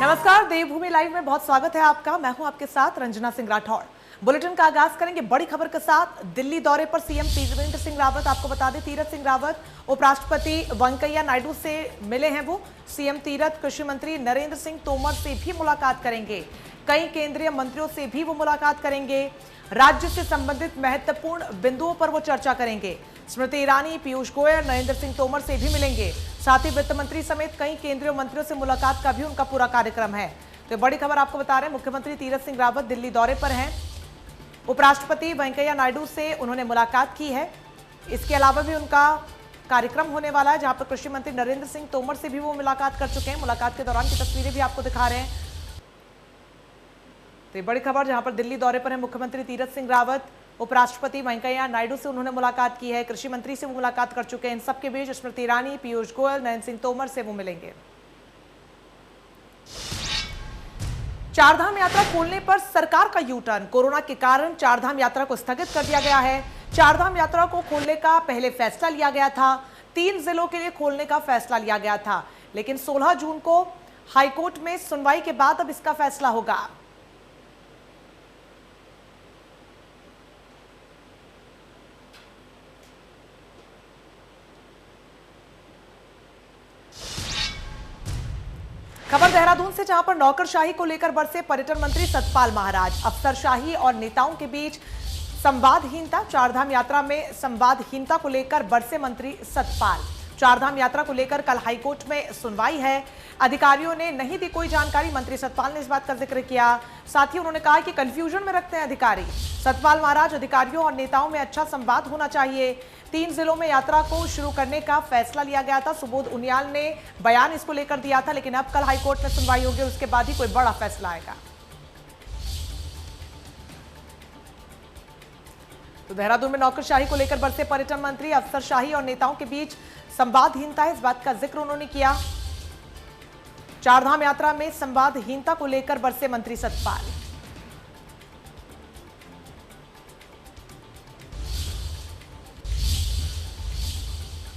नमस्कार, देवभूमि लाइव में बहुत स्वागत है आपका। मैं हूं आपके साथ रंजना सिंह राठौड़। बुलेटिन का आगाज करेंगे बड़ी खबर के साथ। दिल्ली दौरे पर सीएम त्रिवेंद्र सिंह रावत, आपको बता दें तीरथ सिंह रावत उपराष्ट्रपति वेंकैया नायडू से मिले हैं। वो सीएम तीरथ कृषि मंत्री नरेंद्र सिंह तोमर से भी मुलाकात करेंगे। कई केंद्रीय मंत्रियों से भी वो मुलाकात करेंगे। राज्य से संबंधित महत्वपूर्ण बिंदुओं पर वो चर्चा करेंगे। स्मृति ईरानी, पीयूष गोयल, नरेंद्र सिंह तोमर से भी मिलेंगे। साथ ही वित्त मंत्री समेत कई केंद्रीय मंत्रियों से मुलाकात का भी उनका पूरा कार्यक्रम है। तो बड़ी खबर आपको बता रहे हैं, मुख्यमंत्री तीरथ सिंह रावत दिल्ली दौरे पर हैं। उपराष्ट्रपति वेंकैया नायडू से उन्होंने मुलाकात की है। इसके अलावा भी उनका कार्यक्रम होने वाला है, जहां पर कृषि मंत्री नरेंद्र सिंह तोमर से भी वो मुलाकात कर चुके हैं। मुलाकात के दौरान की तस्वीरें भी आपको दिखा रहे हैं। तो बड़ी खबर, जहां पर दिल्ली दौरे पर है मुख्यमंत्री तीरथ सिंह रावत, उपराष्ट्रपति वेंकैया नायडू से उन्होंने मुलाकात की है, कृषि मंत्री से वो मुलाकात कर चुके हैं। इन सबके बीच स्मृति ईरानी, पीयूष गोयल, नरेंद्र सिंह तोमर से वो मिलेंगे। चारधाम यात्रा खोलने पर सरकार का यू टर्न। कोरोना के कारण चारधाम यात्रा को स्थगित कर दिया गया है। चारधाम यात्रा को खोलने का पहले फैसला लिया गया था, 3 जिलों के लिए खोलने का फैसला लिया गया था, लेकिन 16 जून को हाईकोर्ट में सुनवाई के बाद अब इसका फैसला होगा। खबर देहरादून से, जहां पर नौकरशाही को लेकर बरसे पर्यटन मंत्री सतपाल महाराज। अफसरशाही और नेताओं के बीच संवादहीनता। चारधाम यात्रा में संवादहीनता को लेकर बरसे मंत्री सतपाल। चारधाम यात्रा को लेकर कल हाईकोर्ट में सुनवाई है। अधिकारियों ने नहीं दी कोई जानकारी, मंत्री सतपाल ने इस बात का जिक्र किया। साथ ही उन्होंने कहा कि कंफ्यूजन में रखते हैं अधिकारी। सतपाल महाराज, अधिकारियों और नेताओं में अच्छा संवाद होना चाहिए। 3 जिलों में यात्रा को शुरू करने का फैसला लिया गया था। सुबोध उनियाल ने बयान इसको लेकर दिया था, लेकिन अब कल हाईकोर्ट में सुनवाई होगी, उसके बाद ही कोई बड़ा फैसला आएगा। तो देहरादून में नौकरशाही को लेकर बरसे पर्यटन मंत्री। अफसरशाही और नेताओं के बीच संवादहीनता है, इस बात का जिक्र उन्होंने किया। चारधाम यात्रा में संवादहीनता को लेकर बरसे मंत्री सतपाल।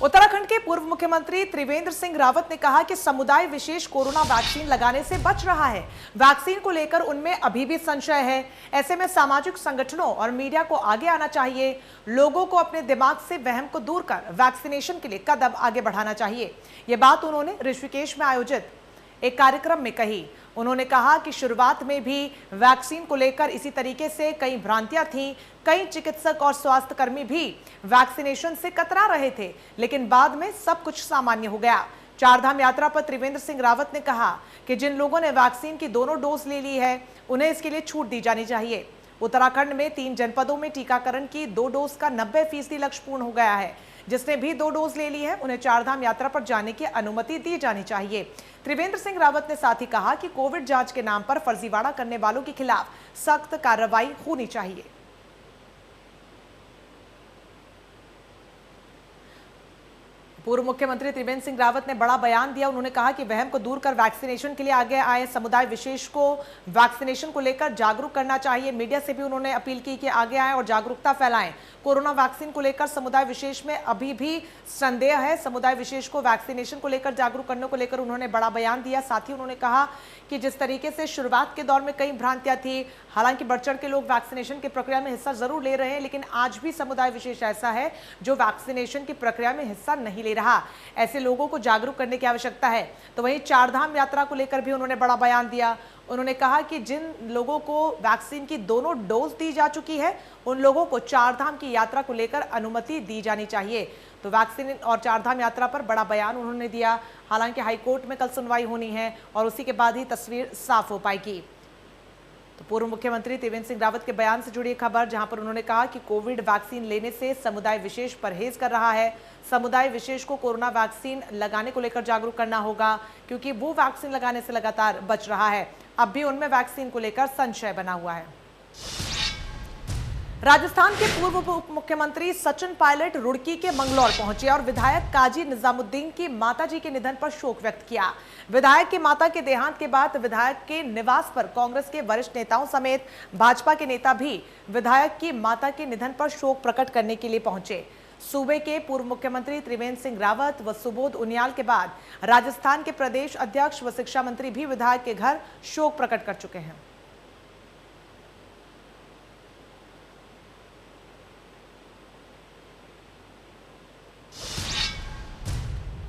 उत्तराखंड के पूर्व मुख्यमंत्री त्रिवेंद्र सिंह रावत ने कहा कि समुदाय विशेष कोरोना वैक्सीन लगाने से बच रहा है। वैक्सीन को लेकर उनमें अभी भी संशय है। ऐसे में सामाजिक संगठनों और मीडिया को आगे आना चाहिए। लोगों को अपने दिमाग से वहम को दूर कर वैक्सीनेशन के लिए कदम आगे बढ़ाना चाहिए। यह बात उन्होंने ऋषिकेश में आयोजित एक कार्यक्रम में कही। उन्होंने कहा कि शुरुआत में भी वैक्सीन को लेकर इसी तरीके से कई भ्रांतियां थीं। कई चिकित्सक और स्वास्थ्य कर्मी भी वैक्सीनेशन से कतरा रहे थे, लेकिन बाद में सब कुछ सामान्य हो गया। चारधाम यात्रा पर त्रिवेंद्र सिंह रावत ने कहा कि जिन लोगों ने वैक्सीन की दोनों डोज ले ली है, उन्हें इसके लिए छूट दी जानी चाहिए। उत्तराखंड में 3 जनपदों में टीकाकरण की 2 डोज का 90% लक्ष्य पूर्ण हो गया है। जिसने भी 2 डोज ले ली है, उन्हें चारधाम यात्रा पर जाने की अनुमति दी जानी चाहिए। त्रिवेंद्र सिंह रावत ने साथ ही कहा कि कोविड जांच के नाम पर फर्जीवाड़ा करने वालों के खिलाफ सख्त कार्रवाई होनी चाहिए। पूर्व मुख्यमंत्री त्रिवेंद्र सिंह रावत ने बड़ा बयान दिया। उन्होंने कहा कि वहम को दूर कर वैक्सीनेशन के लिए आगे आए। समुदाय विशेष को वैक्सीनेशन को लेकर जागरूक करना चाहिए। मीडिया से भी उन्होंने अपील की कि आगे आए और जागरूकता फैलाएं। कोरोना वैक्सीन को लेकर समुदाय विशेष में अभी भी संदेह है। समुदाय विशेष को वैक्सीनेशन को लेकर जागरूक करने को लेकर उन्होंने बड़ा बयान दिया। साथ ही उन्होंने कहा कि जिस तरीके से शुरुआत के दौर में कई भ्रांतियां थी, हालांकि बढ़ चढ़ के लोग वैक्सीनेशन की प्रक्रिया में हिस्सा जरूर ले रहे हैं, लेकिन आज भी समुदाय विशेष ऐसा है जो वैक्सीनेशन की प्रक्रिया में हिस्सा नहीं ले रहा। ऐसे लोगों को जागरूक करने की आवश्यकता है। तो वहीं चारधाम यात्रा को लेकर भी उन्होंने बड़ा बयान दिया। उन्होंने कहा कि जिन लोगों को वैक्सीन की दोनों डोज दी जा चुकी है, उन लोगों को चारधाम की यात्रा को लेकर अनुमति दी जानी चाहिए। तो वैक्सीन और चारधाम यात्रा पर बड़ा बयान उन्होंने दिया। हालांकि हाईकोर्ट में कल सुनवाई होनी है और उसी के बाद ही तस्वीर साफ हो पाएगी। तो पूर्व मुख्यमंत्री त्रिवेंद्र सिंह रावत के बयान से जुड़ी खबर, जहां पर उन्होंने कहा कि कोविड वैक्सीन लेने से समुदाय विशेष परहेज कर रहा है। समुदाय विशेष को कोरोना वैक्सीन लगाने को लेकर जागरूक करना होगा, क्योंकि वो वैक्सीन लगाने से लगातार बच रहा है। अब भी उनमें वैक्सीन को लेकर संशय बना हुआ है। राजस्थान के पूर्व उप मुख्यमंत्री सचिन पायलट रुड़की के मंगलौर पहुंचे और विधायक काजी निजामुद्दीन की माताजी के निधन पर शोक व्यक्त किया। विधायक की माता के देहांत के बाद विधायक के निवास पर कांग्रेस के वरिष्ठ नेताओं समेत भाजपा के नेता भी विधायक की माता के निधन पर शोक प्रकट करने के लिए पहुंचे। सूबे के पूर्व मुख्यमंत्री त्रिवेंद्र सिंह रावत व सुबोध उनियाल के बाद राजस्थान के प्रदेश अध्यक्ष व शिक्षा मंत्री भी विधायक के घर शोक प्रकट कर चुके हैं।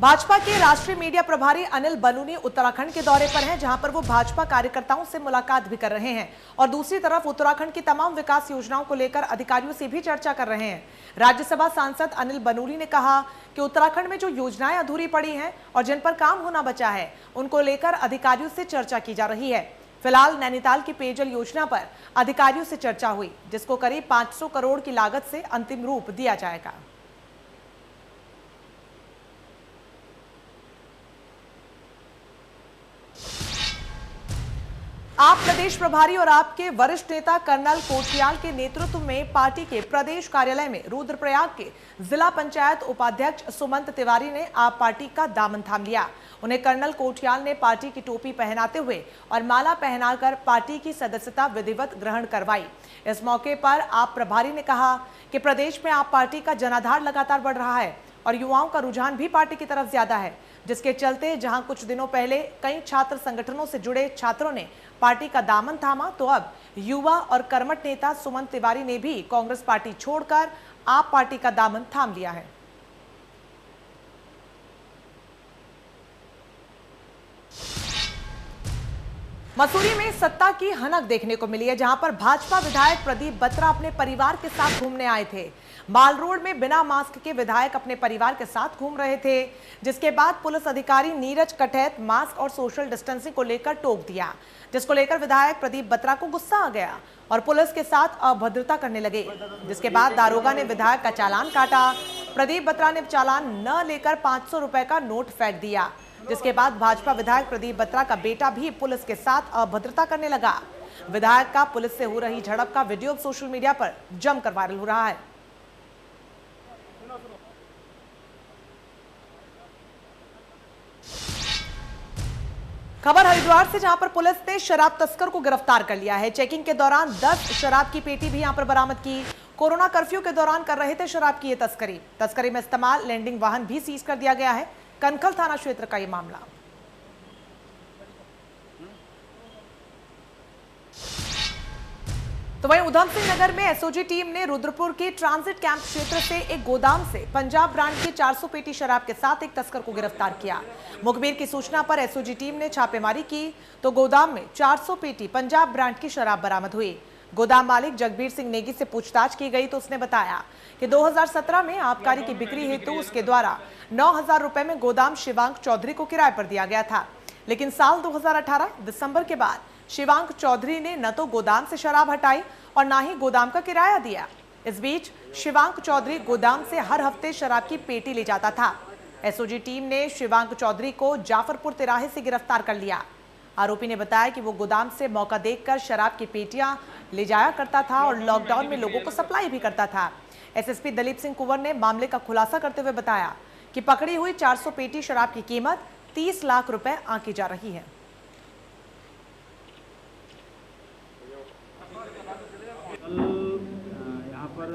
भाजपा के राष्ट्रीय मीडिया प्रभारी अनिल बलूनी उत्तराखंड के दौरे पर हैं, जहां पर वो भाजपा कार्यकर्ताओं से मुलाकात भी कर रहे हैं और दूसरी तरफ उत्तराखंड की तमाम विकास योजनाओं को लेकर अधिकारियों से भी चर्चा कर रहे हैं। राज्यसभा सांसद अनिल बलूनी ने कहा कि उत्तराखंड में जो योजनाएं अधूरी पड़ी हैं और जिन पर काम होना बचा है, उनको लेकर अधिकारियों से चर्चा की जा रही है। फिलहाल नैनीताल की पेयजल योजना पर अधिकारियों से चर्चा हुई, जिसको करीब 500 करोड़ की लागत से अंतिम रूप दिया जाएगा। आप प्रदेश प्रभारी और आपके वरिष्ठ नेता कर्नल कोटियाल के नेतृत्व में पार्टी के प्रदेश कार्यालय में रुद्रप्रयाग के जिला पंचायत उपाध्यक्ष सुमंत तिवारी ने आप पार्टी का दामन थाम लिया। उन्हें कर्नल कोटियाल ने पार्टी की टोपी पहनाते हुए और माला पहनाकर पार्टी की सदस्यता विधिवत ग्रहण करवाई। इस मौके पर आप प्रभारी ने कहा कि प्रदेश में आप पार्टी का जनाधार लगातार बढ़ रहा है और युवाओं का रुझान भी पार्टी की तरफ ज्यादा है, जिसके चलते जहां कुछ दिनों पहले कई छात्र संगठनों से जुड़े छात्रों ने पार्टी का दामन थामा, तो अब युवा और कर्मठ नेता सुमंत तिवारी ने भी कांग्रेस पार्टी छोड़कर आप पार्टी का दामन थाम लिया है। मसूरी में सत्ता की हनक देखने को मिली है, जहां पर भाजपा विधायक प्रदीप बत्रा अपने परिवार के साथ घूमने आए थे। माल रोड में बिना मास्क के विधायक अपने परिवार के साथ घूम रहे थे, जिसके बाद पुलिस अधिकारी नीरज कठैत मास्क और सोशल डिस्टेंसिंग को लेकर टोक दिया, जिसको लेकर विधायक प्रदीप बत्रा को गुस्सा आ गया और पुलिस के साथ अभद्रता करने लगे, जिसके बाद दारोगा ने विधायक का चालान काटा। प्रदीप बत्रा ने चालान न लेकर 500 रुपए का नोट फेंक दिया, जिसके बाद भाजपा विधायक प्रदीप बत्रा का बेटा भी पुलिस के साथ अभद्रता करने लगा। विधायक का पुलिस से हो रही झड़प का वीडियो सोशल मीडिया पर जमकर वायरल हो रहा है। खबर हरिद्वार से, जहां पर पुलिस ने शराब तस्कर को गिरफ्तार कर लिया है। चेकिंग के दौरान 10 शराब की पेटी भी यहां पर बरामद की। कोरोना कर्फ्यू के दौरान कर रहे थे शराब की ये तस्करी में इस्तेमाल लैंडिंग वाहन भी सीज कर दिया गया है। कनखल थाना क्षेत्र का ये मामला। तो वहीं उधम सिंह नगर में एसओजी टीम ने रुद्रपुर के ट्रांजिट कैंप क्षेत्र से एक गोदाम से पंजाब ब्रांड की 400 पेटी शराब के साथ एक तस्कर को गिरफ्तार किया। मुखबिर की सूचना पर एसओजी टीम ने छापेमारी की तो गोदाम में 400 पेटी पंजाब ब्रांड की शराब बरामद हुई। गोदाम मालिक जगबीर सिंह नेगी से पूछताछ की गई तो उसने बताया कि 2017 में आबकारी की बिक्री हेतु उसके द्वारा 9,000 रुपए में गोदाम शिवांक चौधरी को किराए पर दिया गया था, लेकिन साल 2018 दिसंबर के बाद शिवांक चौधरी ने न तो गोदाम से शराब हटाई और ना ही गोदाम का किराया दिया। इस बीच शिवांक चौधरी गोदाम से हर हफ्ते शराब की पेटी ले जाता था। एसओजी टीम ने शिवांक चौधरी को जाफरपुर तिराहे से गिरफ्तार कर लिया। आरोपी ने बताया कि वो गोदाम से मौका देखकर शराब की पेटियां ले जाया करता था और लॉकडाउन में लोगों को सप्लाई भी करता था। एसएसपी दलीप सिंह कुंवर ने मामले का खुलासा करते हुए बताया कि पकड़ी हुई 400 पेटी शराब की कीमत 30 लाख रुपए आंकी जा रही है। यहाँ पर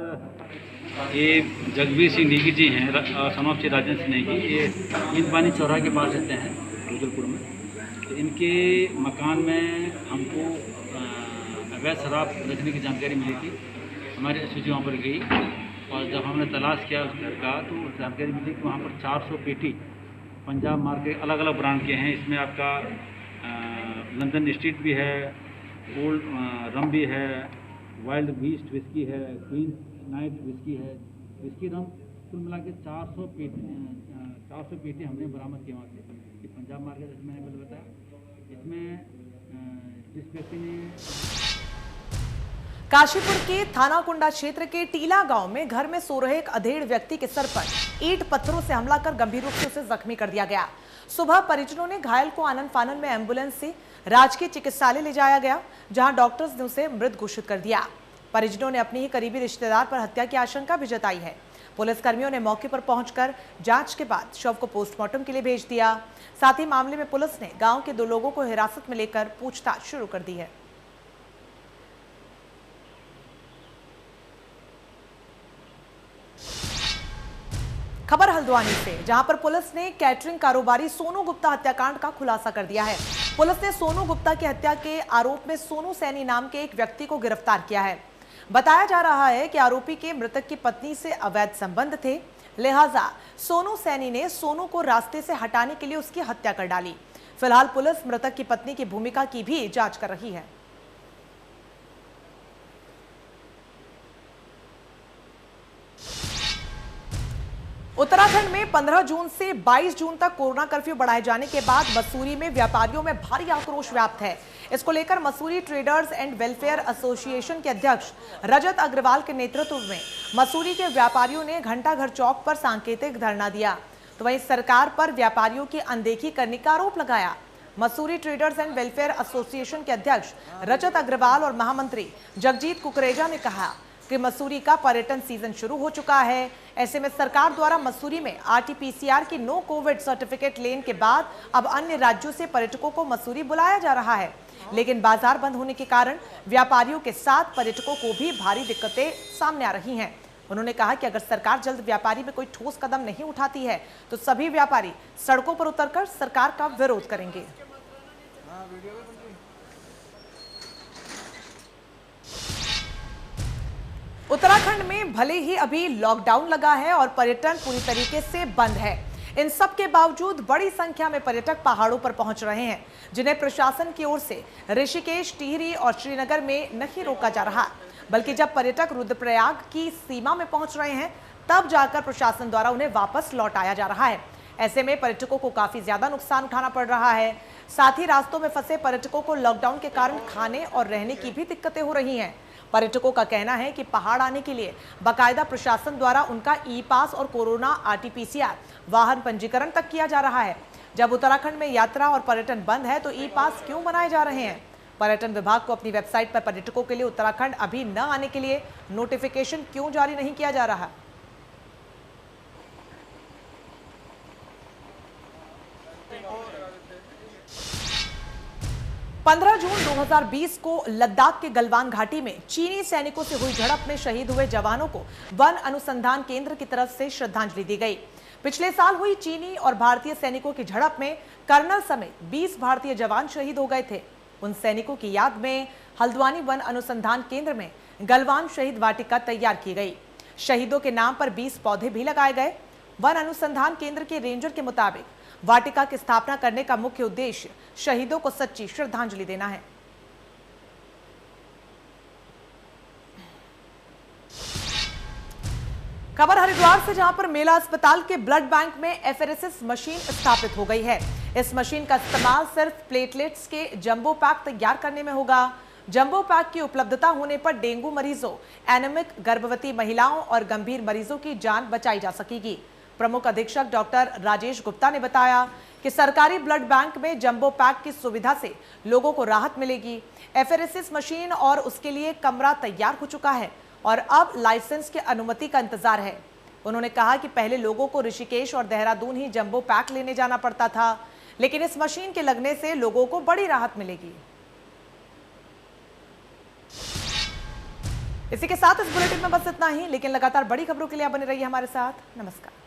ये जगबीर सिंह नेगी जी हैं, समाप्त श्री राजेंद्र सिंह नेगी, ये इन पानी चौराहे के पास रहते हैं रुद्रपुर में। तो इनके मकान में हमको अवैध शराब रखने की जानकारी मिली थी। हमारे एसओजी वहाँ पर गई और जब हमने तलाश किया उस घर का तो जानकारी मिली कि वहाँ पर 400 पेटी पंजाब मार्केट अलग अलग ब्रांड के हैं। इसमें आपका लंदन स्ट्रीट भी है, ओल्ड रम भी है, वाइल्ड बीस्ट विस्की है, क्वीन नाइट विस्की है, विस्की रम, कुल मिला के 400 पेटी हमने बरामद किए वहाँ से। ये पंजाब मार्केट इसमें मैंने बताया। इसमें जिस व्यक्ति ने काशीपुर के थानाकुंडा क्षेत्र के टीला गांव में घर में सो रहे एक अधेड़ व्यक्ति के सर पर ईंट पत्थरों से हमला कर गंभीर रूप से उसे जख्मी कर दिया गया। सुबह परिजनों ने घायल को आनन फानन में एम्बुलेंस से राजकीय चिकित्सालय ले जाया गया, जहां डॉक्टर्स ने उसे मृत घोषित कर दिया। परिजनों ने अपनी ही करीबी रिश्तेदार पर हत्या की आशंका भी जताई है। पुलिसकर्मियों ने मौके पर पहुंचकर जांच के बाद शव को पोस्टमार्टम के लिए भेज दिया। साथ ही मामले में पुलिस ने गांव के 2 लोगों को हिरासत में लेकर पूछताछ शुरू कर दी है। हल्द्वानी से, जहां पर पुलिस ने कैटरिंग कारोबारी सोनू गुप्ता हत्याकांड का खुलासा कर दिया है। पुलिस ने सोनू गुप्ता की हत्या के आरोप में सोनू सैनी नाम के एक व्यक्ति को गिरफ्तार किया है। बताया जा रहा है कि आरोपी के मृतक की पत्नी से अवैध संबंध थे, लिहाजा सोनू सैनी ने सोनू को रास्ते से हटाने के लिए उसकी हत्या कर डाली। फिलहाल पुलिस मृतक की पत्नी की भूमिका की भी जांच कर रही है। उत्तराखंड में 15 जून से 22 जून तक कोरोना कर्फ्यू बढ़ाए जाने के बाद मसूरी में व्यापारियों में भारी आक्रोश व्याप्त है। इसको लेकर Mussoorie traders and welfare association के अध्यक्ष रजत अग्रवाल के नेतृत्व में मसूरी के व्यापारियों ने घंटाघर चौक पर सांकेतिक धरना दिया, तो वहीं सरकार पर व्यापारियों की अनदेखी करने का आरोप लगाया। Mussoorie traders and welfare association के अध्यक्ष रजत अग्रवाल और महामंत्री जगजीत कुकरेजा ने कहा कि मसूरी का पर्यटन सीजन शुरू हो चुका है। ऐसे में सरकार द्वारा मसूरी में आरटीपीसीआर की नो कोविड सर्टिफिकेट लेने के बाद अब अन्य राज्यों से पर्यटकों को मसूरी बुलाया जा रहा है, लेकिन बाजार बंद होने के कारण व्यापारियों के साथ पर्यटकों को भी भारी दिक्कतें सामने आ रही हैं। उन्होंने कहा कि अगर सरकार जल्द व्यापारी में कोई ठोस कदम नहीं उठाती है तो सभी व्यापारी सड़कों पर उतरकर सरकार का विरोध करेंगे। उत्तराखंड में भले ही अभी लॉकडाउन लगा है और पर्यटन पूरी तरीके से बंद है, इन सब के बावजूद बड़ी संख्या में पर्यटक पहाड़ों पर पहुंच रहे हैं, जिन्हें प्रशासन की ओर से ऋषिकेश, टिहरी और श्रीनगर में नहीं रोका जा रहा, बल्कि जब पर्यटक रुद्रप्रयाग की सीमा में पहुंच रहे हैं तब जाकर प्रशासन द्वारा उन्हें वापस लौटाया जा रहा है। ऐसे में पर्यटकों को काफी ज्यादा नुकसान उठाना पड़ रहा है। साथ ही रास्तों में फंसे पर्यटकों को लॉकडाउन के कारण खाने और रहने की भी दिक्कतें हो रही हैं। पर्यटकों का कहना है कि पहाड़ आने के लिए बाकायदा प्रशासन द्वारा उनका ई पास और कोरोना आरटीपीसीआर वाहन पंजीकरण तक किया जा रहा है। जब उत्तराखंड में यात्रा और पर्यटन बंद है तो ई पास क्यों बनाए जा रहे हैं? पर्यटन विभाग को अपनी वेबसाइट पर पर्यटकों के लिए उत्तराखंड अभी न आने के लिए नोटिफिकेशन क्यों जारी नहीं किया जा रहा? 15 जून 2020 को लद्दाख के गलवान घाटी में चीनी सैनिकों से हुई झड़प में शहीद हुए जवानों को वन अनुसंधान केंद्र की तरफ से श्रद्धांजलि दी गई। पिछले साल हुई चीनी और भारतीय सैनिकों की झड़प में कर्नल समेत 20 भारतीय जवान शहीद हो गए थे। उन सैनिकों की याद में हल्द्वानी वन अनुसंधान केंद्र में गलवान शहीद वाटिका तैयार की गई। शहीदों के नाम पर 20 पौधे भी लगाए गए। वन अनुसंधान केंद्र के रेंजर के मुताबिक वाटिका की स्थापना करने का मुख्य उद्देश्य शहीदों को सच्ची श्रद्धांजलि देना है। खबर हरिद्वार से, जहां पर मेला अस्पताल के ब्लड बैंक में एफेरेसिस मशीन स्थापित हो गई है। इस मशीन का इस्तेमाल सिर्फ प्लेटलेट्स के जंबो पैक तैयार करने में होगा। जंबो पैक की उपलब्धता होने पर डेंगू मरीजों, एनीमिक, गर्भवती महिलाओं और गंभीर मरीजों की जान बचाई जा सकेगी। प्रमुख अधीक्षक डॉक्टर राजेश गुप्ता ने बताया कि सरकारी ब्लड बैंक में जंबो पैक की सुविधा से लोगों को राहत मिलेगी। एफेरेसिस मशीन और उसके लिए कमरा तैयार हो चुका है और अब लाइसेंस की अनुमति का इंतजार है। उन्होंने कहा कि पहले लोगों को ऋषिकेश और देहरादून ही जंबो पैक लेने जाना पड़ता था, लेकिन इस मशीन के लगने से लोगों को बड़ी राहत मिलेगी। इसी के साथ इस बुलेटिन में बस इतना ही, लेकिन लगातार बड़ी खबरों के लिए आप बने रहिए हमारे साथ। नमस्कार।